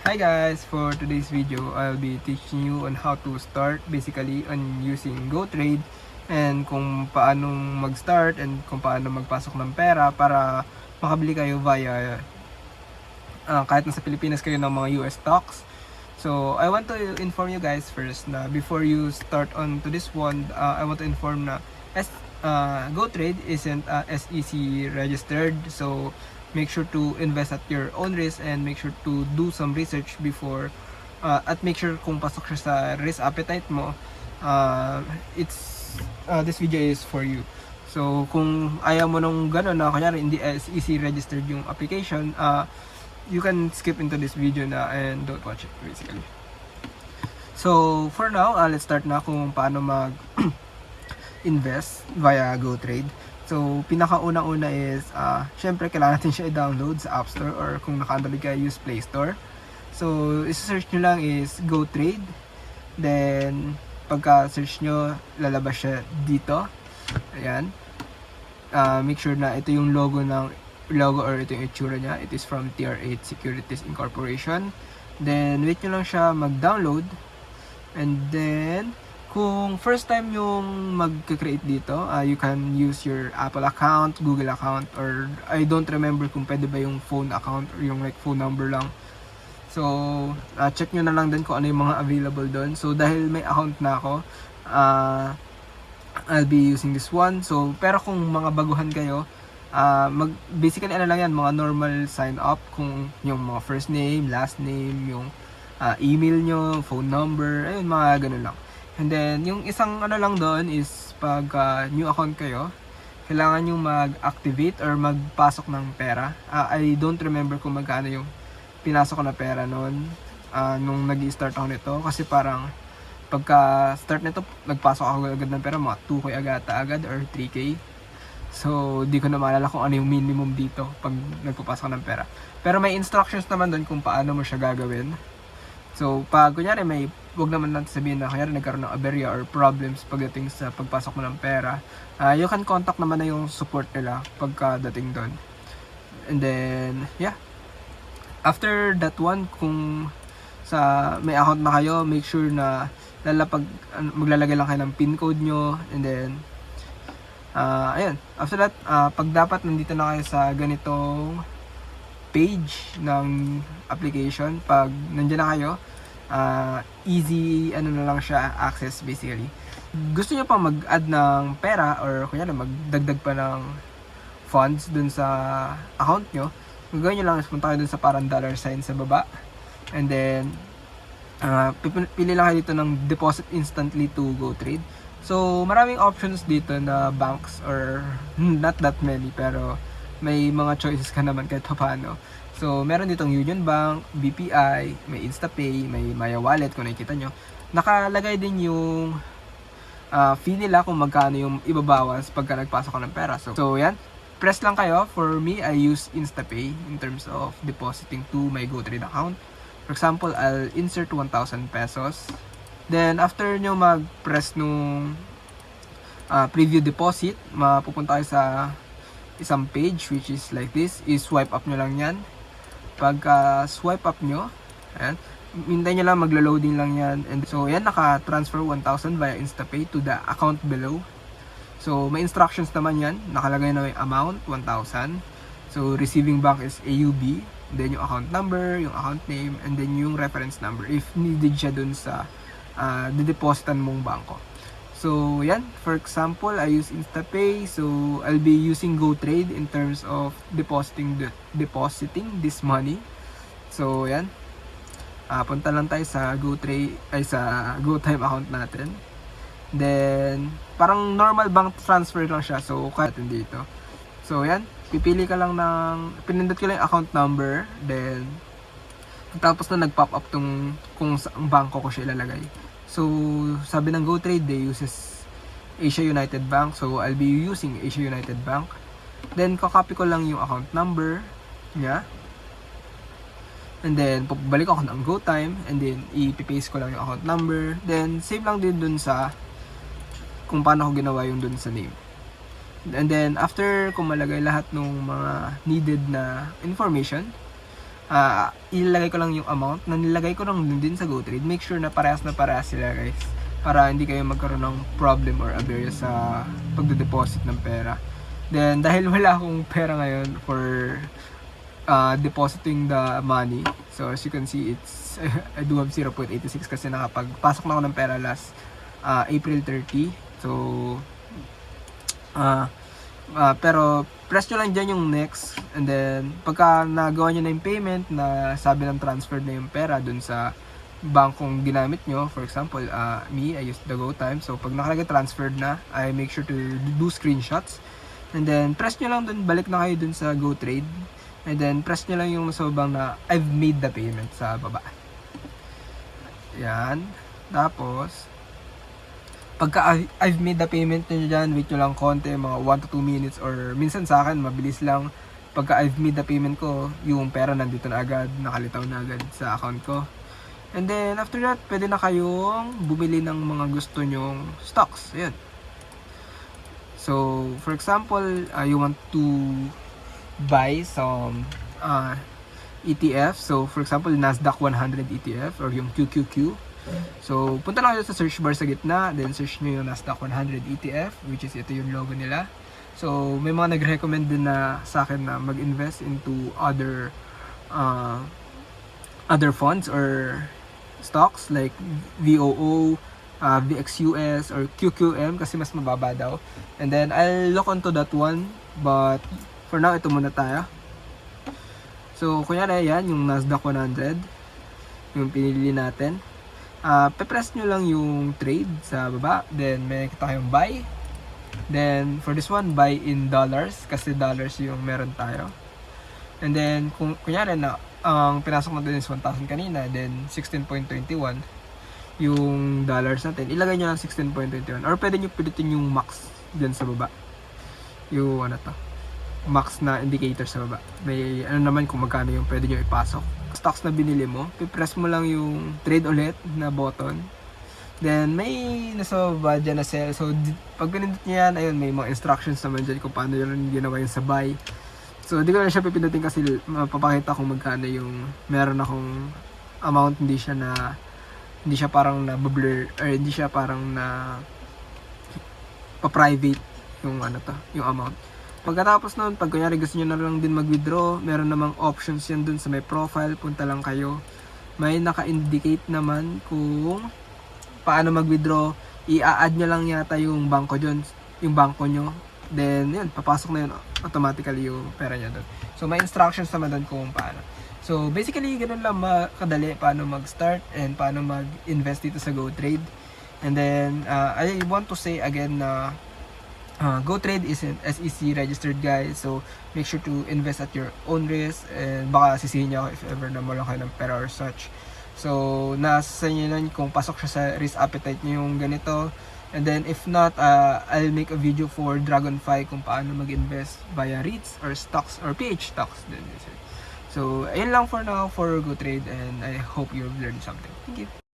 Hi guys! For today's video, I'll be teaching you on how to start basically on using GoTrade and kung paano mag-start and kung paano magpasok ng pera para makabili kayo via kahit nasa Pilipinas kayo ng mga US stocks. So, I want to inform you guys first na before you start on to this one, I want to inform na GoTrade isn't SEC registered. So, make sure to invest at your own risk and make sure to do some research before at make sure kung pasok siya sa risk appetite mo. This video is for you. So, kung ayaw mo nung gano'n na kanyari hindi SEC registered yung application, you can skip into this video na and don't watch it basically. So for now, let's start na kung paano mag invest via GoTrade. So pinakaunang-una is syempre kailangan natin siya i-download sa App Store or kung naka-Android ka, use Play Store. So i-search nyo lang is GoTrade. Then pagka search nyo, lalabas siya dito. Ayan. Make sure na ito yung logo or ito yung itsura niya. It is from TR8 Securities Incorporation. Then wait nyo lang siya mag-download. And then kung first time yung mag-create dito, you can use your Apple account, Google account, or I don't remember kung pwede ba yung phone account or yung like phone number lang. So check nyo na lang din kung ano yung mga available doon. So dahil may account na ako, I'll be using this one. So pero kung mga baguhan kayo, basically ano lang yan, mga normal sign up, kung yung mga first name, last name, yung email nyo, phone number, ayun, mga ganun lang. And then yung isang ano lang doon is pag new account kayo, kailangan nyo mag-activate or magpasok ng pera. I don't remember kung magkano yung pinasok ko na pera noon nung nag-i-start ako nito, kasi parang pagka start nito nagpasok ako agad ng pera, mga 2K agad or 3K. So, di ko na maalala kung ano yung minimum dito pag nagpapasok ng pera. Pero may instructions naman doon kung paano mo siya gagawin. So, pag kunyari wag naman natin sabihin na kunyari nagkaroon ng aberya or problems pagdating sa pagpasok mo ng pera, you can contact naman na yung support nila pagkadating doon. And then, yeah. After that one, kung may account na kayo, make sure na maglalagay lang kayo ng PIN code nyo. And then, ayun, after that, pag dapat nandito na kayo sa ganitong page ng application, pag nandiyan na kayo, easy ano na lang siya, access basically. Gusto niyo pa mag-add ng pera or kunyari magdagdag pa ng funds dun sa account nyo, gagawin nyo lang is punta kayo dun sa parang dollar sign sa baba, and then pili lang kayo dito ng deposit instantly to GoTrade. So, maraming options dito na banks, or not that many, pero may mga choices ka naman kahit paano. So, meron ditong Union Bank, BPI, may InstaPay, may Maya Wallet kung nakikita nyo. Nakalagay din yung fee nila kung magkano yung ibabawas pagka nagpasok ka ng pera. So yan. Press lang kayo. For me, I use InstaPay in terms of depositing to my GoTrade account. For example, I'll insert 1,000 pesos. Then, after nyo mag-press nung preview deposit, mapupunta kayo sa isang page which is like this. I-swipe up nyo lang yan. Pagka swipe up nyo, ayan, hintay nyo lang, maglo-loading lang yan. And so, yan, naka-transfer 1,000 via InstaPay to the account below. So, may instructions naman yan. Nakalagay na yung amount, 1,000. So, receiving bank is AUB. Then, yung account number, yung account name, and then yung reference number if needed siya dun sa didepositan mong bangko. So, yan. For example, I use InstaPay. So, I'll be using GoTrade in terms of depositing this money. So, yan. Punta lang tayo sa GoTrade, sa GoTime account natin. Then, parang normal bank transfer lang siya. So, kahit dito. So, yan. Pipili ka lang pinindot ko lang yung account number. Then, tapos na nag-pop up kung saan bangko ko siya ilalagay. So, sabi ng GoTrade, they uses Asia United Bank. So, I'll be using Asia United Bank. Then, kakopy ko lang yung account number niya. And then, balik ako ng GoTime. And then, i-paste ko lang yung account number. Then, save lang din dun sa kung paano ko ginawa yung dun sa name. And then, after kung malagay lahat ng mga needed na information, ilalagay ko lang yung amount na nilagay ko lang din sa GoTrade. Make sure na parehas sila guys, para hindi kayo magkaroon ng problem or aberya sa pagde-deposit ng pera. Then dahil wala akong pera ngayon for depositing the money, so as you can see, it's I do have 0.86 kasi nakapagpasok na ako ng pera last April 30. So pero press nyo lang dyan yung next, and then pagka nagawa nyo na yung payment na sabi ng transfer na yung pera dun sa bankong ginamit nyo, for example, me, I used the GoTime. So pag nakalagay transferred na, I make sure to do screenshots, and then press nyo lang dun, balik na kayo dun sa GoTrade, and then press nyo lang yung nasa babang na I've made the payment sa baba. Yan. Tapos pagka I've made the payment nyo dyan, wait nyo lang konti, mga 1 to 2 minutes, or minsan sa akin, mabilis lang. Pagka I've made the payment ko, yung pera nandito na agad, nakalitaw na agad sa account ko. And then, after that, pwede na kayong bumili ng mga gusto nyong stocks. Ayan. So, for example, you want to buy some ETF. So, for example, Nasdaq 100 ETF or yung QQQ. So, punta lang kayo sa search bar sa gitna, then search nyo yung Nasdaq 100 ETF, which is ito yung logo nila. So, may mga nag-recommend din na sa akin na mag-invest into other funds or stocks like VOO, VXUS, or QQM kasi mas mababa daw. And then, I'll look onto that one, but for now, ito muna tayo. So, kunyari yan, yung Nasdaq 100, yung pinili natin. Pe-press nyo lang yung trade sa baba, then may kita kayong buy. Then for this one, buy in dollars kasi dollars yung meron tayo. And then kung kunyari na ang pinasok natin is 1,000 kanina, then 16.21 yung dollars natin, ilagay nyo lang 16.21, or pwede nyo pilitin yung max dyan sa baba, yung max na indicator sa baba. May naman kung magkano yung pwede nyo ipasok. Stocks na binili mo, pipress mo lang yung trade ulit na button, then may nasa baba dyan na sell. So pag pinindot nyo yan, ayun, may mga instructions naman dyan kung paano yun ginawa yun sa buy. So di ko na siya pipindutin kasi mapapakita kung magkano yung meron akong amount. Hindi siya parang na blur, or hindi siya parang na pa-private yung yung amount. Pagkatapos nun, pag kunyari gusto nyo na lang din mag-withdraw, meron namang options yan dun sa may profile, punta lang kayo. May naka-indicate naman kung paano mag-withdraw. I-add nyo lang yata yung bangko dyan, yung bangko nyo. Then, yun, papasok na yun automatically yung pera nyo dun. So, may instructions naman dun kung paano. So, basically, ganun lang makadali paano mag-start and paano mag-invest dito sa GoTrade. And then, I want to say again na GoTrade is an SEC registered, guys, so make sure to invest at your own risk, and baka sisihin niyo ako if ever na wala kayo ng pera or such. So nasa inyo lang kung pasok siya sa risk appetite niyo yung ganito. And then if not, I'll make a video for Dragonfly kung paano mag-invest via REITs or stocks or PH stocks din. So ayun lang for now for GoTrade, and I hope you've learned something. Thank you.